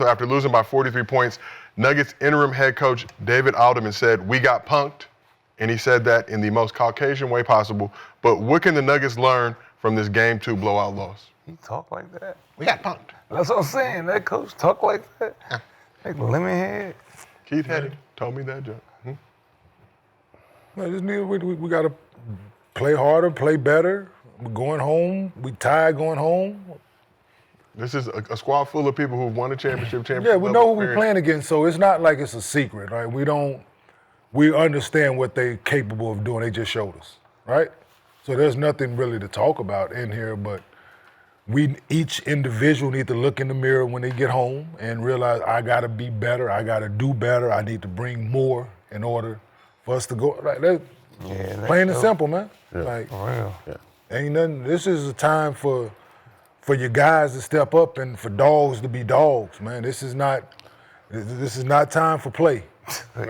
after losing by 43 points, Nuggets interim head coach David Alderman said, "We got punked," and he said that in the most Caucasian way possible. But what can the Nuggets learn from this Game 2 blowout loss? He talk like that. We got punked. That's what I'm saying. That coach talk like that. Like lemon head. Keith Heddy told me that, Joe. We got to play harder, play better. We're going home. We tired going home. This is a squad full of people who've won a championship. Yeah, we know who we're playing against, so it's not like it's a secret, right? We understand what they're capable of doing. They just showed us, right? So there's nothing really to talk about in here, but each individual need to look in the mirror when they get home and realize I got to be better, I got to do better, I need to bring more in order for us to go. Like that's plain and simple, man. Yeah. Like, For real. ain't nothing. This is a time for your guys to step up and for dogs to be dogs, man. This is not time for play. Right?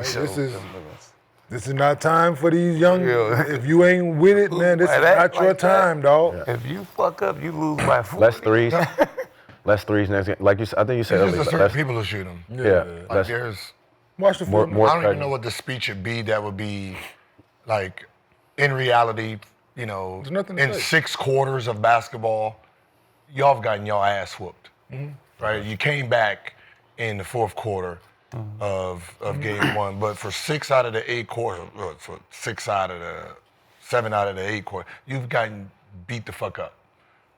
This is not time for these young. If you ain't with it, man, this is not your time, dog. Yeah. If you fuck up, you lose by 40. Less threes. Less threes next game. Like you said, I think you said There's earlier. just certain people who shoot them. Yeah. Like there's Watch the film. I don't even know what the speech would be that would be like in reality, you know, nothing to in say. 6 quarters of basketball, y'all have gotten y'all ass whooped. Right? You came back in the 4th quarter of game 1, but for 6 out of the 8 quarters, for 7 out of the 8 quarters, you've gotten beat the fuck up.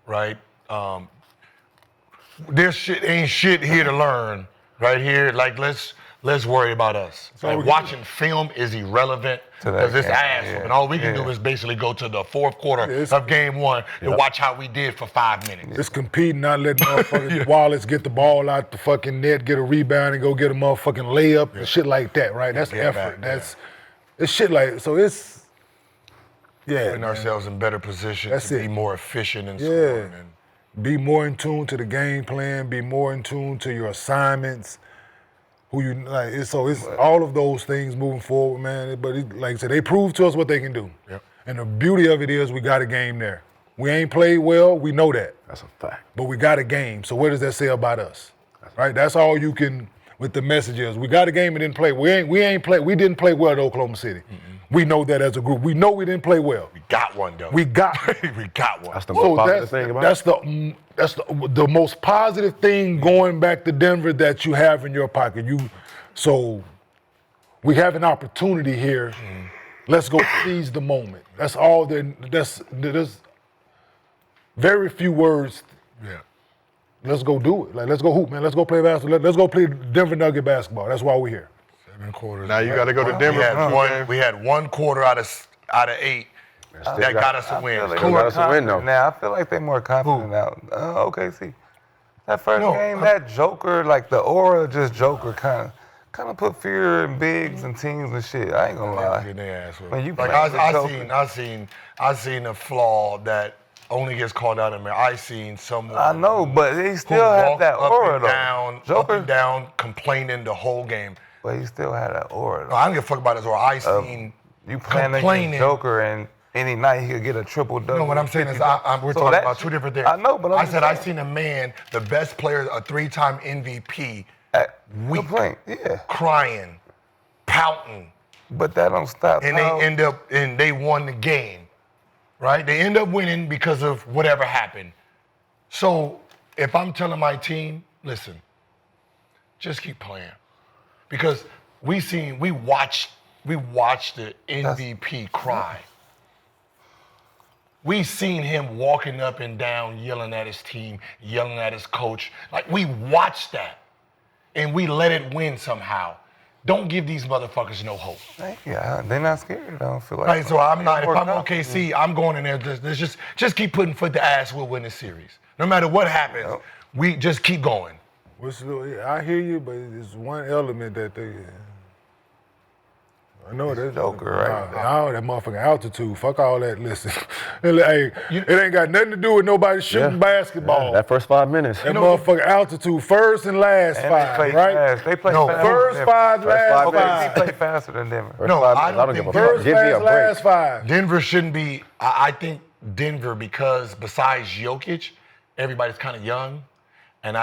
Right? This ain't shit here to learn. Right here, like let's worry about us. Like watching film is irrelevant because it's ass whooping. All we can do is basically go to the 4th quarter of game 1 to watch how we did for 5 minutes. It's competing, not letting motherfucking Wallace get the ball out the fucking net, get a rebound, and go get a motherfucking layup and shit like that, right? That's effort. It's shit like so. It's putting ourselves in better position to be more efficient in scoring. And be more in tune to the game plan. Be more in tune to your assignments. Who you like? It's all of those things moving forward, man. But like I said, they proved to us what they can do. Yep. And the beauty of it is we got a game there. We ain't played well. We know that. That's a fact. But we got a game. So what does that say about us? Right? That's all you can. With the messages, we got a game and didn't play. We didn't play well at Oklahoma City. We know that as a group. We know we didn't play well. we got one though. We got we got one. That's the most positive thing about it. That's the most positive thing going back to Denver that you have in your pocket. So we have an opportunity here. Let's go seize the moment. That's all. There's very few words. Yeah. Let's go do it. Like let's go hoop, man. Let's go play basketball. Let's go play Denver Nugget basketball. That's why we're here. 7 quarters. Now you got to go to Denver. We had 1 quarter out of 8 that got us a win. Got us a win, though. Now I feel like they're more confident now. OKC. That first game, that Joker, like the aura, just Joker kind of put fear in bigs and teams and shit. I ain't gonna lie. Getting their ass whipped. When you Like I seen a flaw that only gets called out in there. I seen someone. I know, but they still had that aura though. Up and down, complaining the whole game. But he still had that aura. No, I don't give a fuck about his aura. I seen You playing complaining. against Joker and any night he could get a triple-double. No, what I'm saying is we're talking about 2 different things. I know, but I said I seen a man, the best player, a 3-time MVP, weak, crying, pouting. But that don't stop. And they won the game, right? They end up winning because of whatever happened. So if I'm telling my team, listen, just keep playing. Because we watched the MVP cry. We seen him walking up and down, yelling at his team, yelling at his coach. Like, we watched that, and we let it win somehow. Don't give these motherfuckers no hope. Yeah, they're not scared. I don't feel like. Right, so I'm not. If I'm OKC, I'm going in there. Just keep putting foot to ass. We'll win this series. No matter what happens, we just keep going. I hear you, but there's one element that they. I know that's Joker, right? That motherfucking altitude. Fuck all that. Listen, hey, it ain't got nothing to do with nobody shooting basketball. Yeah, that first 5 minutes. That motherfucking altitude, first and last and 5, they right? Fast. They play fast. First 5, last 5. They play faster than Denver. No, I don't think first, last 5. Denver shouldn't be. I think Denver, because besides Jokic, everybody's kind of young, and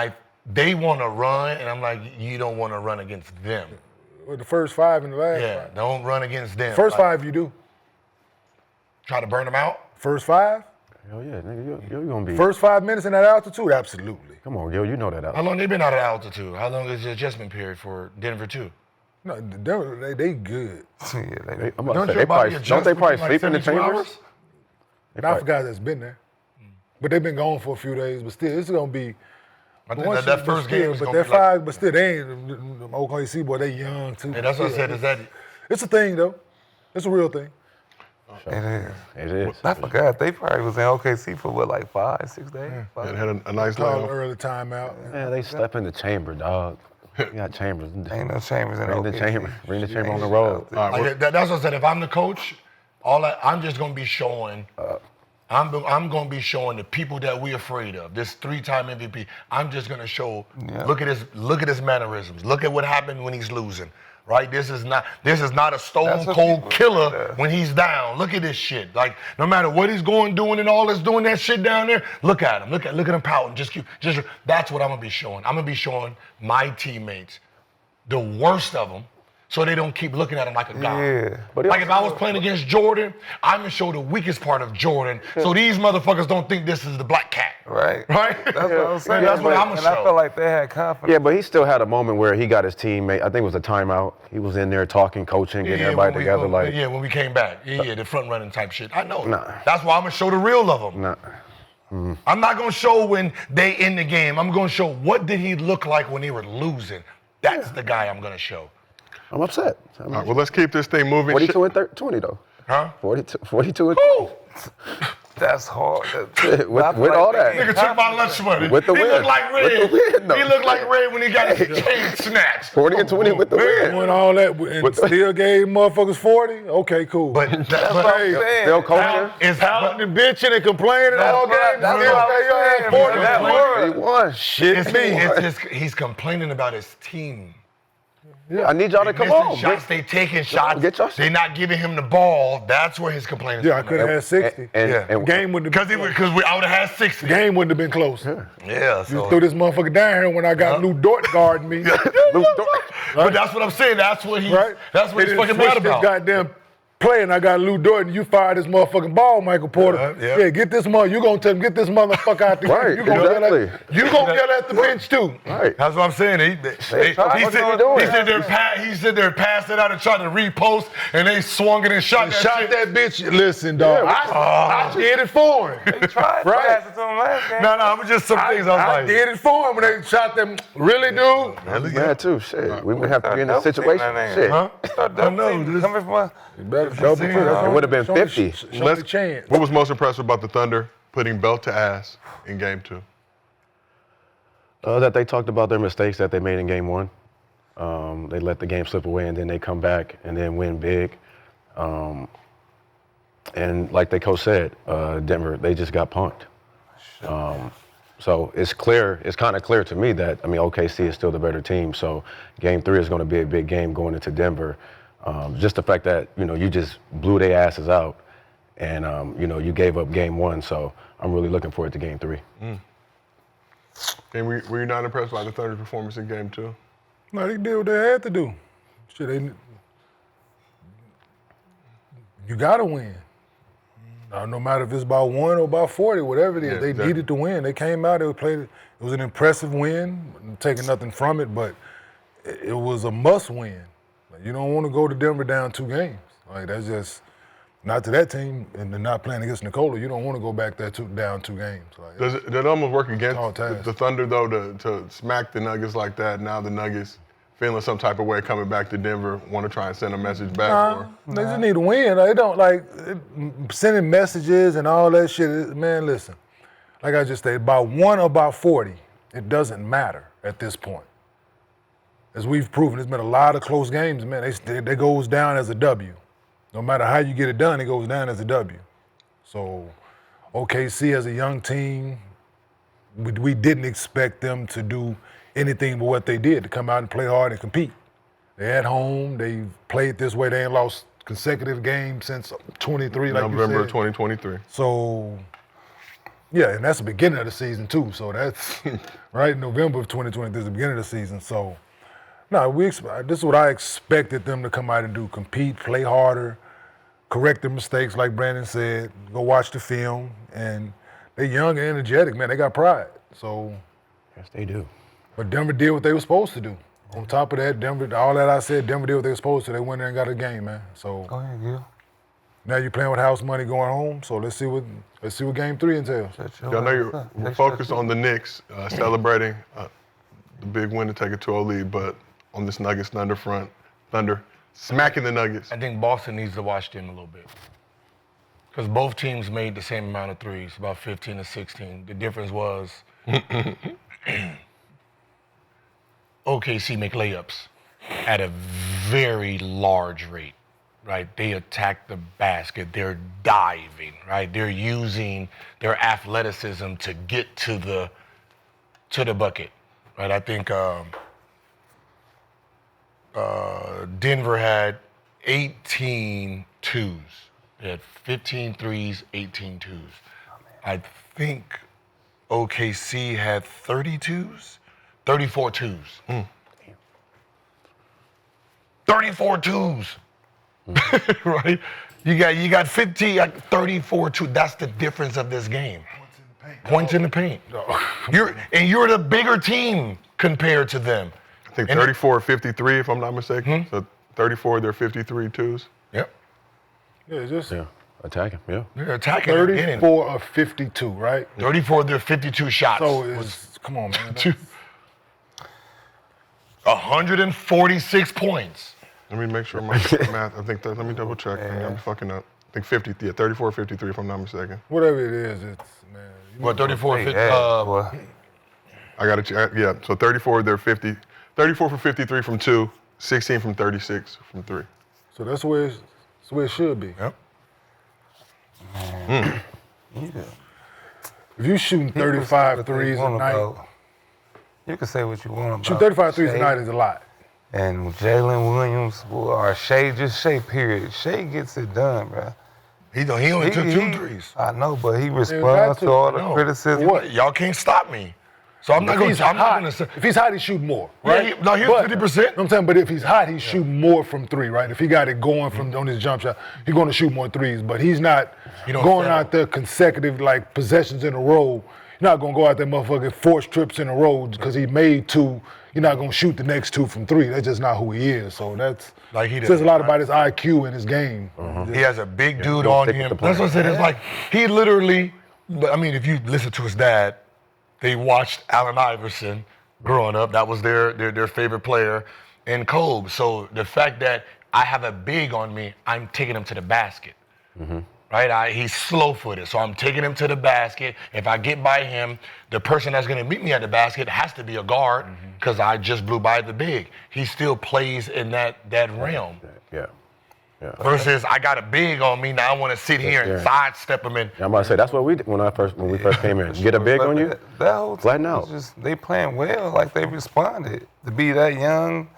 they want to run, and I'm like, you don't want to run against them. Well, the first 5 and the last Yeah, 5. don't run against them. First Like, 5 you do. Try to burn them out. First 5? Hell yeah, nigga, you're gonna be. First 5 minutes in that altitude? Absolutely. Come on, yo, you know that. How long they been out of altitude? How long is the adjustment period for Denver too? No, they good. Yeah, they, I'm about Don't to say, your body don't adjust they probably within, sleep in the 72 chambers? hours? Not for guys that's been there. But they've been gone for a few days, but still, it's going to be. I think once that you- first but game still, is but gonna they're be like, 5, but still, they ain't. OKC, boy, they young too. hey, that's what I said. Is that It's a thing, though. It's a real thing. it is. It is. I forgot. They probably was in OKC for what, like 5, 6 days? And had a nice Call little. early timeout. Man, they slept in the chamber, dog. You got chambers. Ain't no chambers in Bring the OKC. chamber. Bring the Shit chamber on ain't the road. shit out All right, like, that's what I said. If I'm the coach, I'm just gonna be showing. I'm gonna be showing the people that we're afraid of. This 3-time MVP. I'm just gonna show. Yeah. Look at his mannerisms. Look at what happened when he's losing. Right? This is not a stone That's what cold people- killer yeah. when he's down. Look at this shit. Like no matter what he's doing and all this doing that shit down there. Look at him. Look at him pouting. That's what I'm gonna be showing. I'm gonna be showing my teammates the worst of them, so they don't keep looking at him like a god. Yeah. But Like if I was playing against Jordan, I'm gonna show the weakest part of Jordan, so these motherfuckers don't think this is the black cat. Right. Right? That's what I'm saying. That's what I'm gonna And I show. feel like they had confidence. Yeah, but he still had a moment where he got his teammate. I think it was a timeout. He was in there talking, coaching, getting everybody together. when we came back. Yeah, the front running type shit. I know. Nah. That's why I'm gonna show the real of them. Nah. I'm not gonna show when they in the game. I'm gonna show what did he look like when they were losing. That's the guy I'm gonna show. I'm upset. All right, well, let's keep this thing moving. 42 and 20 though. Huh? 42 and Ooh. That's hard. With I feel all they that. getting Nigga took my lunch money. With the he win. looked like Red. With the win, though. He looked like Red when he got his chain snatched. 40 and 20 with the win. Doing all that and still gave motherfuckers 40? Okay, cool. But That's what I'm saying. Still coaching. it's Pouting and bitching and complaining all game. That's Still what I'm say your ass saying, 40. man. That word. He won. Shit It's, me. he's complaining about his team. I need y'all to come Missing on. shots, they taking shots. get your shit. They not giving him the ball. That's where his complaining is. Yeah, I could have had 60. And Game wouldn't have been Because I would have had 60. Game wouldn't have been close. Yeah, You so. threw this motherfucker down here when I got Lou Dort guarding me. But that's what I'm saying. That's what he's. Right? That's what They he's didn't fucking switch mad this about. goddamn play, and I got Lou Dort, and you fired this motherfucking ball, Michael Porter. Yeah. Get this you gonna tell him, get this motherfucker out the Right, game. You gonna exactly. yell at the bench too. Right. That's what I'm saying. He sit there, passed it out and tried to repost, and they swung it and shot that Shot shit. that bitch. Listen, dog. I did it for him. They tried to Right. pass it to him last game. No, it was just some things I was I like. did it for him when they shot them. Really, dude? I was mad too. Shit. We would have to be in this Start situation. double teaming Shit. Huh? Start I double know. teaming. This- Coming from us. You better double saying, team. it would've been 50. Show the chance. What was most impressive about the Thunder putting belt to ass in Game 2? That they talked about their mistakes that they made in Game 1. They let the game slip away, and then they come back and then win big. And like the coach said, Denver, they just got punked. So it's clear, it's kind of clear to me that, OKC is still the better team. So Game 3 is going to be a big game going into Denver. Just the fact that, you just blew their asses out and, you gave up Game 1. So I'm really looking forward to Game 3. And were you not impressed by the Thunder's performance in Game 2? No, they did what they had to do. Shit, you gotta win. No matter if it's about 1 or about 40, whatever it is, Yeah, they exactly. needed to win. They came out, they played it. It was an impressive win, taking nothing from it, but it was a must win. Like, you don't want to go to Denver down 2 games. Like that's just not to that team, and they're not playing against Nikola. You don't want to go back there down 2 games. Like, Does it almost work Tall against task. the Thunder, though, to smack the Nuggets like that? Now the Nuggets feeling some type of way coming back to Denver, want to try and send a message back? They just need to win. They don't sending messages and all that shit. Man, listen, like I just said, about 1 or about 40, it doesn't matter at this point. As we've proven, there's been a lot of close games, man. They goes down as a W. No matter how you get it done, it goes down as a W. So OKC as a young team, we didn't expect them to do anything but what they did, to come out and play hard and compete. They're at home. They played this way. They ain't lost consecutive games since 23, like November you said. 2023. So Yeah, and that's the beginning of the season too. So that's right, November of 2020 is the beginning of the season. So, no, this is what I expected them to come out and do: compete, play harder, correct their mistakes, like Brandon said. Go watch the film, and they're young and energetic, man. They got pride. So, Yes, they do. but Denver did what they were supposed to do. On top of that, Denver, all that I said, Denver did what they were supposed to. They went there and got a game, man. So Go ahead, Gil. now you're playing with house money going home. So let's see what Game 3 entails. Y'all know we're focused on the Knicks celebrating the big win to take a 2-0 lead, but on this Nuggets Thunder front, Thunder smacking the Nuggets. I think Boston needs to watch them a little bit. Because both teams made the same amount of threes, about 15 to 16. The difference was OKC make layups at a very large rate, right? They attack the basket. They're diving, right? They're using their athleticism to get to the bucket, right? I think Denver had 18 twos. They had 15 threes, 18 twos. I think OKC had 34 twos. 34 twos. Right? You got 15, like 34 twos. That's the difference of this game. Points in the paint. You're the bigger team compared to them. I think 34 53, if I'm not mistaken. So 34, they're 53 twos. Yep. Yeah, just Attacking, yeah. They're attacking. 34 of 52, right? 34, they're 52 shots. So it's, come on, man. 146 points. Let me make sure my math. I think let me double check. I'm fucking up. I think 50. Yeah, 34 53, if I'm not mistaken. Whatever it is, it's, man. What, 34, 50? Boy. I got to check. Yeah, so 34, they're 50. 34 for 53 from 2, 16 from 36 from 3. So that's the way it should be. Yep. Yeah. If you shooting 35 threes a night, you can say what you want about shoot 35 threes a Shai night is a lot. And Jalen Williams, or Shai, period. Shai gets it done, bro. He only took 2 threes. I know, but he responds to all the criticism. What? Y'all can't stop me. So I'm not going to say. If he's hot, he shoot more, right? Yeah, he's 50%. I'm saying, but if he's hot, he's shooting more from 3, right? If he got it going from on his jump shot, he's going to shoot more threes. But he's not going out there consecutive like possessions in a row. You're not going to go out there motherfucking 4 trips in a row because he made 2. You're not going to shoot the next 2 from 3. That's just not who he is. So that's says a lot about his IQ and his game. He has a big dude on him. That's what I said. It's like he literally, I mean, if you listen to his dad, they watched Allen Iverson growing up. That was their favorite player, and Kobe. So the fact that I have a big on me, I'm taking him to the basket. Right? He's slow-footed, so I'm taking him to the basket. If I get by him, the person that's going to meet me at the basket has to be a guard because I just blew by the big. He still plays in that realm. Yeah. Versus I got a big on me, now I want to sit here and sidestep him in. I'm about to say that's what we did when we first came in. Get a big on you, that whole flatten team out. was they playing well, like they responded. To be that young,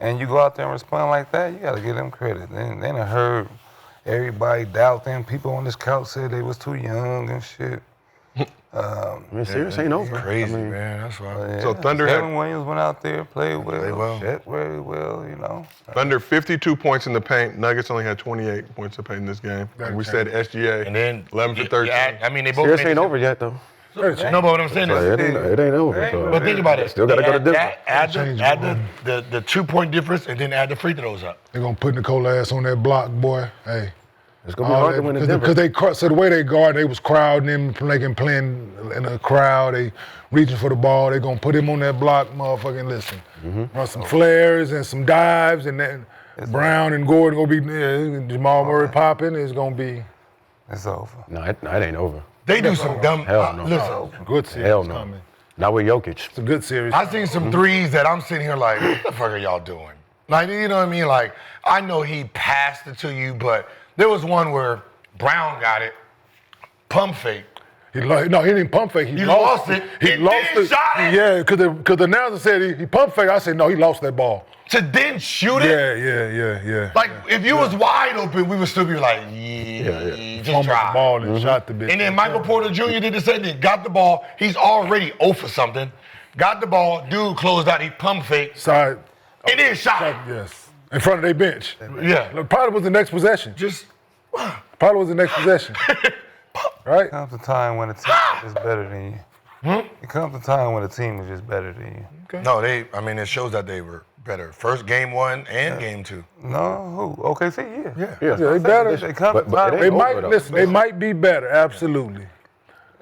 and you go out there and respond like that, you got to give them credit. Then I heard everybody doubt them. People on this couch said they was too young and shit. I mean, serious ain't over. Crazy, man. That's right. So Thunder had Kevin Williams went out there, played well, shot very well, you know. Thunder 52 points in the paint. Nuggets only had 28 points of paint in this game. And we said SGA, And then 11 for 13. I mean, they both Serious made ain't the- over yet though. No, but what I'm saying is, It ain't over. So. but think about it. Still gotta go to Denver. Add the 2-point difference and then add the free throws up. They're going to put Nikola ass on that block, boy. Hey. It's gonna be hard to win in Denver. Because so the way they guard, they was crowding him, playing in a crowd. They reaching for the ball. They gonna put him on that block, motherfucking listen. Run some flares and some dives, and then Brown and Gordon gonna be Jamal Murray popping. It's gonna be. It's over. No, it ain't over. They do some dumb. Hell no. Listen, Good series Hell no. coming. Not with Jokic. It's a good series. I seen some threes that I'm sitting here like, what the fuck are y'all doing? Like, you know what I mean? Like, I know he passed it to you, but there was one where Brown got it, pump fake. He didn't pump fake. He lost it. He and lost then it. shot it. Yeah, because the announcer said he pump fake. I said no, he lost that ball. to then shoot it. Yeah. Like, if you was wide open, we would still be like, just Fumbled the try. ball and shot the bitch. And then Michael Porter Jr. did the same thing. Got the ball. He's already 0 for something. Got the ball. Dude closed out. He pump faked. Side. And then shot. Yes. In front of their bench. Yeah. Probably was the next possession. Probably was the next possession. Right? Comes a time when a team is better than you. It comes a time when a team is just better than you. Okay. No, it shows that they were better. First game 1 and game 2. No, who? OKC, yeah. Yeah, they better. They come to But time. it They ain't might over, though. listen. They might be better. Absolutely.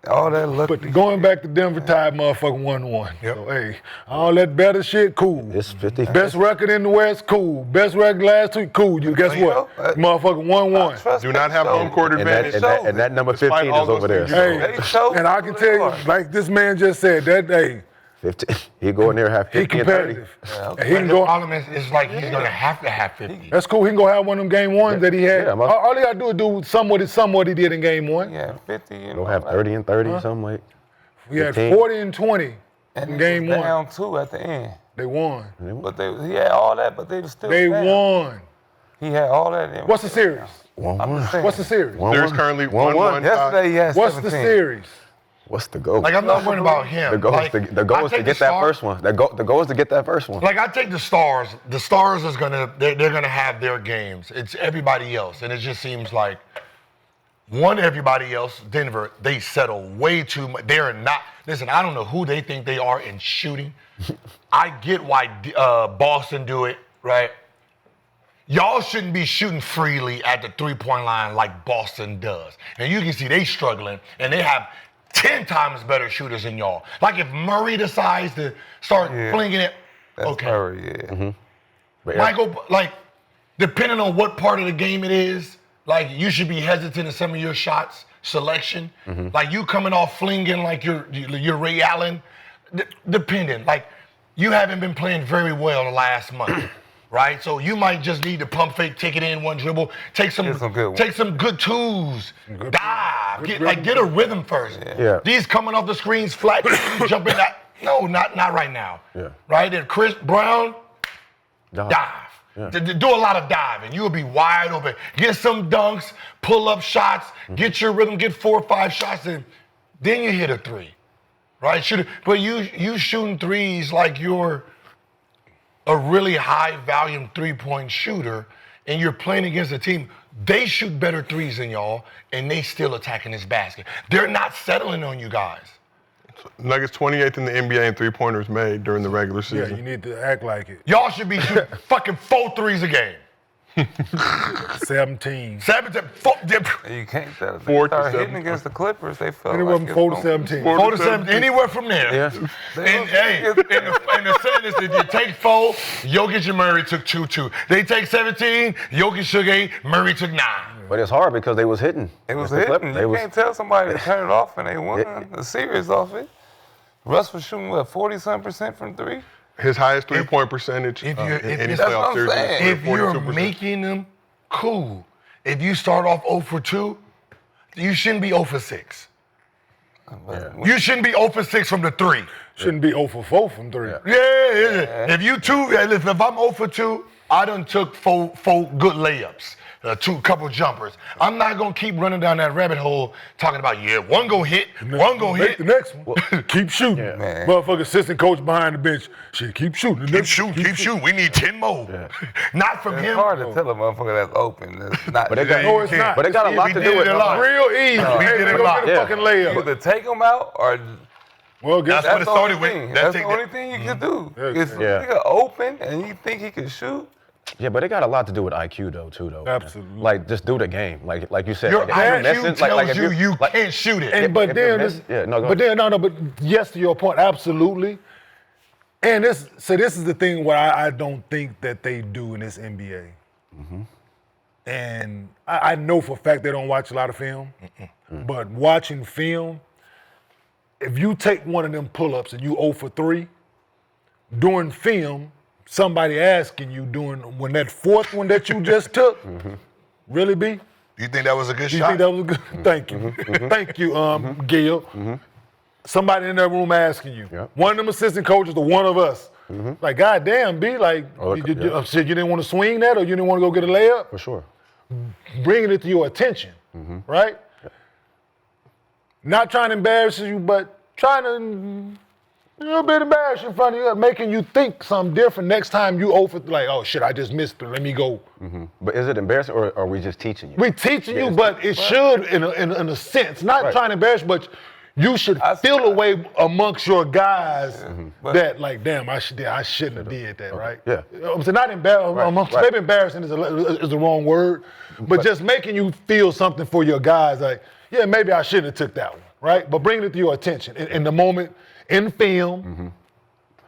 All that luck. But going back to Denver Tide, motherfucking 1-1. Yep. So hey, all that better shit, cool. It's 50. Best record in the West, cool. Best record last 2, cool. You guess what? Motherfucking 1-1. Do not have home court advantage. And that number 15 Despite is all over those there. things you Hey, They show and I can tell you, like this man just said, that hey, 15. He go in there and have he 50 and 30. competitive. And he can The go. problem is like he's going to have 50. That's cool. He can go have one of them game ones that he had. Yeah, all he gotta do is do somewhat he did in game 1. Yeah, 50. You know, Go have 30 and 30, something like. We had 15. 40 and 20 and in they game was 1. down 2 at the end. They won. But he had all that, but they was still They down. won. He had all that. In. What's the series? 1-1. What's the series? There's currently 1-1. Yesterday he had 17. What's the series? What's the goal? Like, I'm not worried about him. The goal Like, is the goal I is to take get the that Stars- first one. The goal is to get that first one. Like, I take the Stars. The Stars is they're gonna have their games. It's everybody else, and it just seems like everybody else, Denver, they settle way too much. They're not. Listen, I don't know who they think they are in shooting. I get why Boston do it, right? Y'all shouldn't be shooting freely at the three-point line like Boston does. And you can see they struggling, and they have 10 times better shooters than y'all. Like if Murray decides to start flinging it, That's okay. Murray, yeah. But yeah, Michael, like, depending on what part of the game it is, like, you should be hesitant in some of your shots selection. Like, you coming off flinging like you're Ray Allen, depending. Like, you haven't been playing very well the last month, right? So you might just need to pump fake, take it in one dribble, take some good twos, dive, get a rhythm first. Yeah. These coming off the screens flat, jump in that. No, not right now. Yeah. Right? And Chris Brown, dive. Yeah. Do a lot of diving. You'll be wide open. Get some dunks, pull up shots, get your rhythm, get 4 or 5 shots in. Then you hit a 3. Right? But you shooting threes like you're a really high volume 3-point shooter, and you're playing against a team. They shoot better threes than y'all, and they still attacking this basket. They're not settling on you guys. Nuggets 28th in the NBA in three-pointers made during the regular Yeah, season. you need to act like it. Y'all should be shooting fucking 4 threes a game. 17. 7 to 4. You can't tell. They 4 to started 7. hitting against the Clippers. They felt And it like wasn't it's 4 to gonna- 17. 4 to 7, anywhere from there. Yeah. And hey, in the sentence, if you take 4, Jokic and Murray took 2. They take 17, Jokic took 8, Murray took 9. But it's hard because they was hitting. It was That's the hitting. Clip- You can't tell somebody to turn it off and they won the series off it. Russ was shooting, 40-something% from 3? His highest three-point percentage if in you're- any that's what playoff I'm series. saying. If you're 42%. making them, cool. If you start off 0 for 2, you shouldn't be 0 for 6. You shouldn't be 0 for 6 from the 3. Shouldn't be 0 for 4 from 3. Yeah. If I'm 0 for 2, I done took 4 good layups. Couple jumpers. I'm not gonna keep running down that rabbit hole talking about one gonna hit, one gonna Make hit. the next one. Keep shooting. Man. Motherfucker, assistant coach behind the bench. Shit, keep shooting. Keep shooting. We need 10 more. Not from It's him. hard to tell a motherfucker that's open. It's not. But they got, No, it's not. But it got a lot We to did do with it a lot. Real easy. We Hey, did they it a go lot. get a fucking layup. Either take them out or Well, guess That's what what? it started with. thing. That's That's the it. only thing you can do. Yeah. If nigga open and you think he can shoot, Yeah, but it got a lot to do with IQ though. Absolutely. Like just do the game. Like you said. Your like, if you're IQ missing- tells if you like- can't shoot it. And but if you're then missing- go but ahead. then but yes to your point, absolutely. And this is the thing what I don't think that they do in this NBA. And I know for a fact they don't watch a lot of film, but watching film, if you take one of them pull-ups and you 0 for 3, during film, somebody asking you when that fourth one that you just took, really be? You think that was a good Do you shot? think that was a good? Thank you. Thank you, Gil. Somebody in that room asking you. Yep. One of them assistant coaches or one of us. Like, goddamn, B, like, Oh, yeah. shit, you didn't want to swing that or you didn't want to go get a layup? For sure. Bringing it to your attention, right? Not trying to embarrass you, but trying to a little bit embarrassed in front of you, making you think something different next time you over, like, oh shit, I just missed it, let me go. But is it embarrassing or are we just teaching you? We teaching you, but it should, in a sense, not trying to embarrass, but you should feel a way amongst your guys that, like, damn, I shouldn't have did that, right? Yeah. So not embarrassing, maybe embarrassing is the wrong word, but just making you feel something for your guys, like, yeah, maybe I shouldn't have took that one, right? But bringing it to your attention in the moment, in film.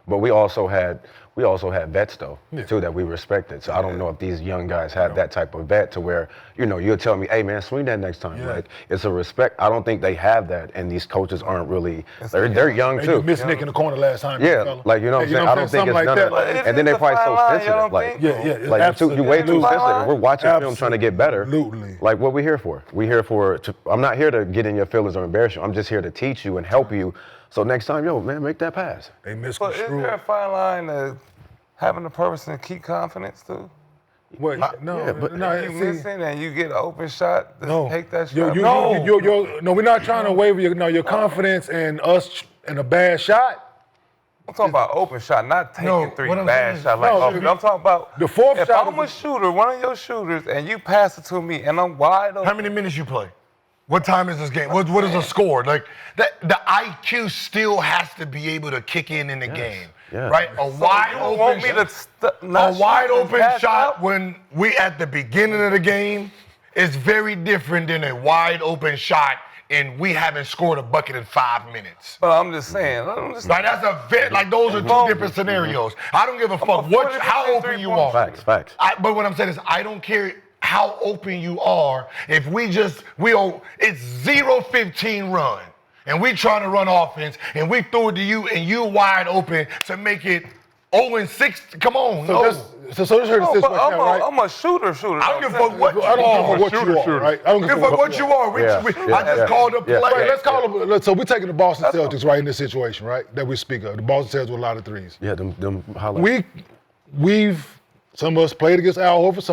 But we also had vets though too that we respected. So I don't know if these young guys have that type of vet to where you'll tell me, hey man, swing that next time. Like it's a respect. I don't think they have that, and these coaches aren't really. They're young too. You missed Nick in the corner last time. Yeah, like you know what I'm saying. I don't think it's none of that. And then they're probably so sensitive. Like like you way too sensitive. We're watching film trying to get better. Absolutely. Like what we here for? We here for. I'm not here to get in your feelings or embarrass you. I'm just here to teach you and help you. So next time, man, make that pass. They But misconstrued. is there a fine line to having a person to keep confidence too? What? No, You missing and you get an open shot to take that shot? No, we're not trying to waver your confidence and us in a bad shot. I'm talking about open shot, not taking three what I'm bad saying shots. is- I'm talking about The fourth if shot I'm a shooter, one of your shooters, and you pass it to me and I'm wide open. How many minutes you play? What time is this game? What is the score? Like the IQ still has to be able to kick in the game, right? A wide open want me to not a wide shoot and open pass shot out? when we at the beginning of the game is very different than a wide open shot and we haven't scored a bucket in 5 minutes. But I'm just saying. Like that's like those are two different scenarios. I don't give a fuck how open you are. Facts. But what I'm saying is I don't care how open you are. If it's 0-15 run and we trying to run offense and we throw it to you and you wide open to make it 0-6. Come on, So this hurt the situation, right? I'm a shooter. I don't give a fuck what you I don't are. give a fuck what you are, right? I don't Give a fuck what you are. I just called a play. Right, let's call them. So we're taking the Boston Celtics right in this situation, right? That we speak of. The Boston Celtics with a lot of threes. Yeah, them highlights. Some of us played against Al Horford.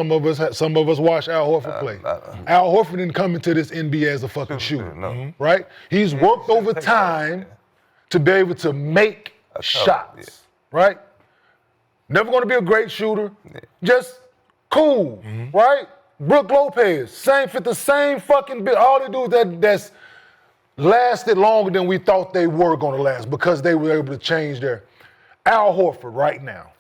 Some of us watched Al Horford play. Al Horford didn't come into this NBA as a fucking shooter, right? He's worked over time to be able to make shots, right? Never going to be a great shooter, just cool, right? Brook Lopez, the same fucking bit. All they do is that's lasted longer than we thought they were going to last because they were able to change their. Al Horford right now.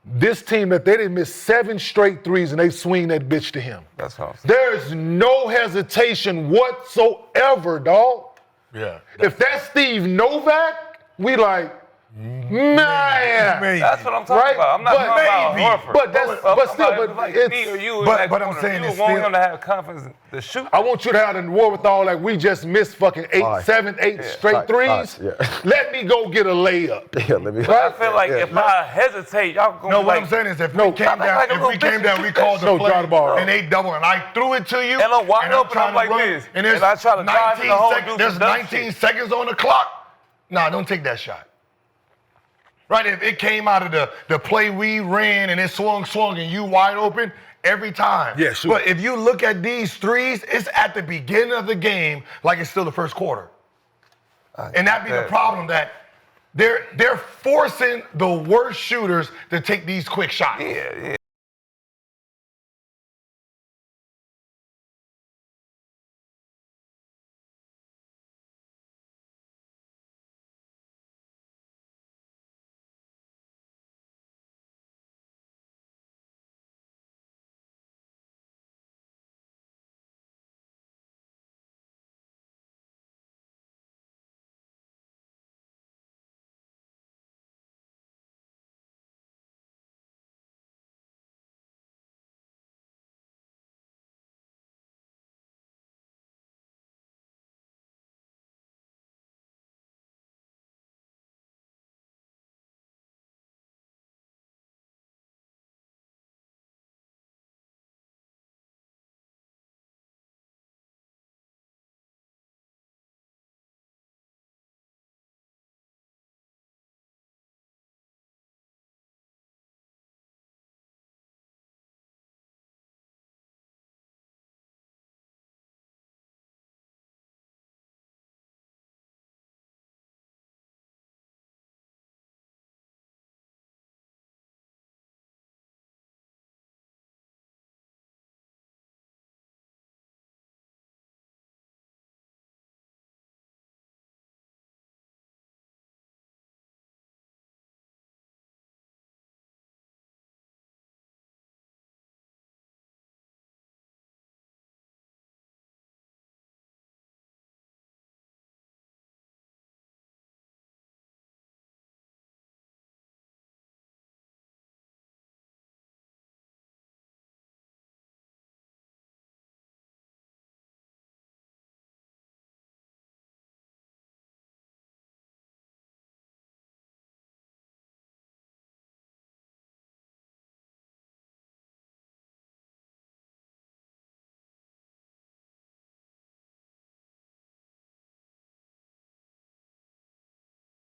This team that they didn't miss 7 straight threes and they swing that bitch to him. That's awesome. There's no hesitation whatsoever, dog. Yeah. If that's Steve Novak, we like, man. That's what I'm talking about. I'm not talking about Horford. But I'm saying it's want still. him to have confidence to shoot. I want you to have the wherewithal like we just missed fucking 8 straight threes. Let me go get a layup. I feel like if I hesitate, y'all gonna No, be what like, I'm saying is if we came down, we called the drive the ball. play and they double and I threw it to you And I'm wide open, trying I'm like to run, this. and there's And I try to drive in the hole and do there's some dumb 19 shit. seconds on the clock. Nah, don't take that shot. Right, if it came out of the play we ran and it swung and you wide open every time. Yeah, sure. But if you look at these threes, it's at the beginning of the game like it's still the first quarter. And that'd be the problem that they're forcing the worst shooters to take these quick shots. Yeah.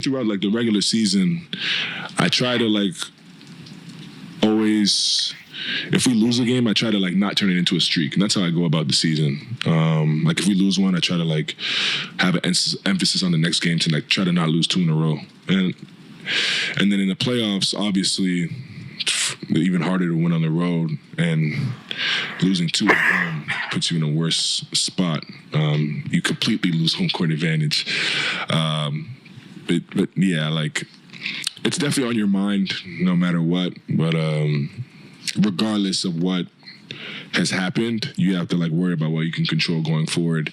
Throughout like the regular season, I try to like always, if we lose a game, I try to like not turn it into a streak, and that's how I go about the season. Like if we lose one, I try to like have an emphasis on the next game to like try to not lose 2 in a row, and then in the playoffs, obviously, even harder to win on the road, and losing 2 at home puts you in a worse spot. You completely lose home court advantage. But yeah, like it's definitely on your mind no matter what. But regardless of what has happened, you have to like worry about what you can control going forward.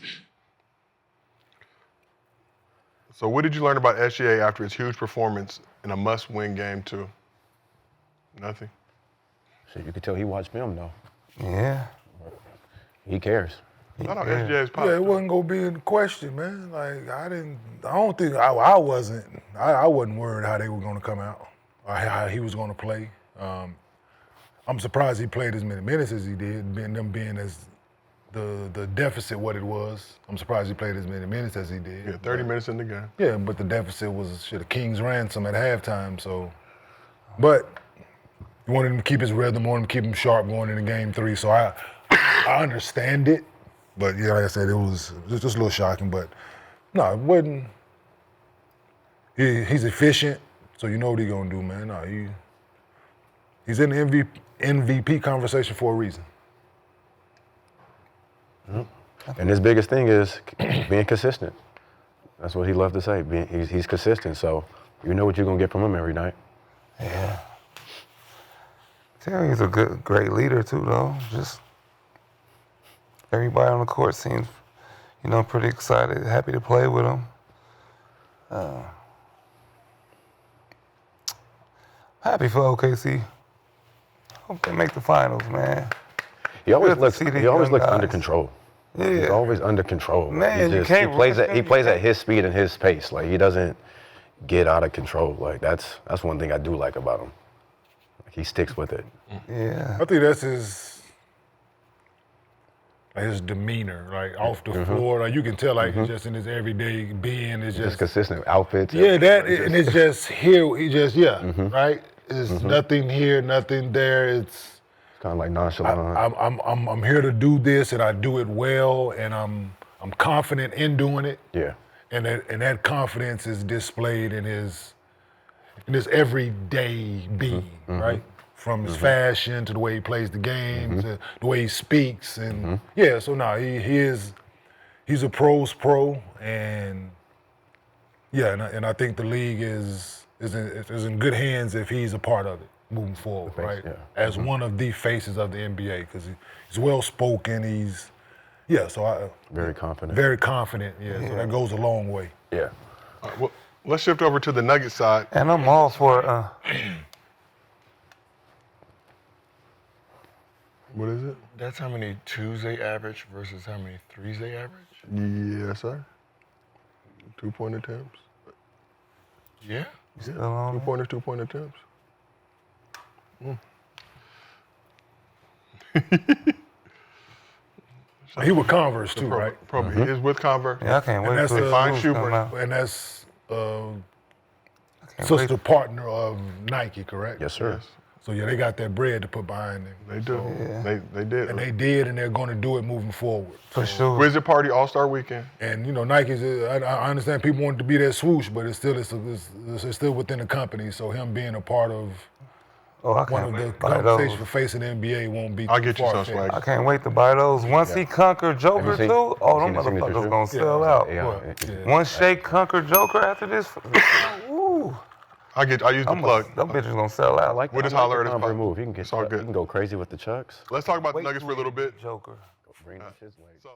So what did you learn about SGA after his huge performance in a must-win game 2? Nothing. Shit, you can tell he watched film though. Yeah. He cares. I know SGA's Yeah, popular. it wasn't gonna be in question, man. Like I wasn't worried how they were gonna come out or how he was gonna play. I'm surprised he played as many minutes as he did, being as the deficit what it was. I'm surprised he played as many minutes as he did. Yeah, 30 minutes in the game. Yeah, but the deficit was a king's ransom at halftime. So, but you wanted him to keep his rhythm, wanted him to keep him sharp going into game 3. So I understand it. But yeah, like I said, it was just a little shocking. But no, it wasn't. He's efficient, so you know what he's gonna do, man. No, he's in the MVP conversation for a reason. And his biggest thing is being consistent. That's what he loved to say. He's consistent, so you know what you're gonna get from him every night. Yeah. Terry's a great leader too, though. Just everybody on the court seems, pretty excited, happy to play with him. Happy for OKC. Hope they make the finals, man. He always Good to looks. see these He always young looks guys. under control. Yeah. He's always under control. Man, you he can't plays rush at he him. plays at his speed and his pace. Like he doesn't get out of control. Like that's one thing I do like about him. Like, he sticks with it. Yeah. I think that's his demeanor, like off the floor. Like you can tell, like just in his everyday being, is Just just consistent outfits. yeah. And it's just here. He just right. It's nothing here, nothing there. It's kind of like nonchalant. I'm here to do this, and I do it well, and I'm confident in doing it. Yeah. And that confidence is displayed in his everyday being, right? From his fashion to the way he plays the game, to the way he speaks, and yeah. So now he's a pro's pro, and yeah, and I think the league is in good hands if he's a part of it moving forward, right? yeah. As one of the faces of the NBA, because he's well spoken. Very confident. Very confident, yeah. So that goes a long way. Yeah. Well, let's shift over to the Nuggets side. And I'm all for What is it? That's how many twos they average versus how many threes they average? Yes, sir. 2-point attempts. Yeah. still on. 2-pointers, 2-point attempts. He with Converse too, right? Probably. He is with Converse. Yeah, I can't wait that's for a the fine moves shoe come break. out. And that's Can't sister wait. partner of Nike, correct? Yes, sir. Yes. So yeah, they got that bread to put behind them. They do. Yeah. They did. And they did, and they're going to do it moving forward. For sure. Wizard Party All-Star Weekend. And Nike's. I understand people want it to be that swoosh, but it's still within the company. So him being a part of Oh, I one can't of wait the to buy conversations those. for facing the NBA won't be. I'll too get you some far-fetched. swag. I can't wait to buy those. Once he conquer Joker seen- too, oh, them you seen the signature motherfuckers shoe? gonna sell out. Yeah. Once Shake conquer Joker after this, ooh, I use the plug. them bitches gonna sell out. We'll just I like holler the at us. Converse move. It's all good. You can go crazy with the chucks. Let's talk about the Nuggets for a little bit. Joker. Bring this his way. So-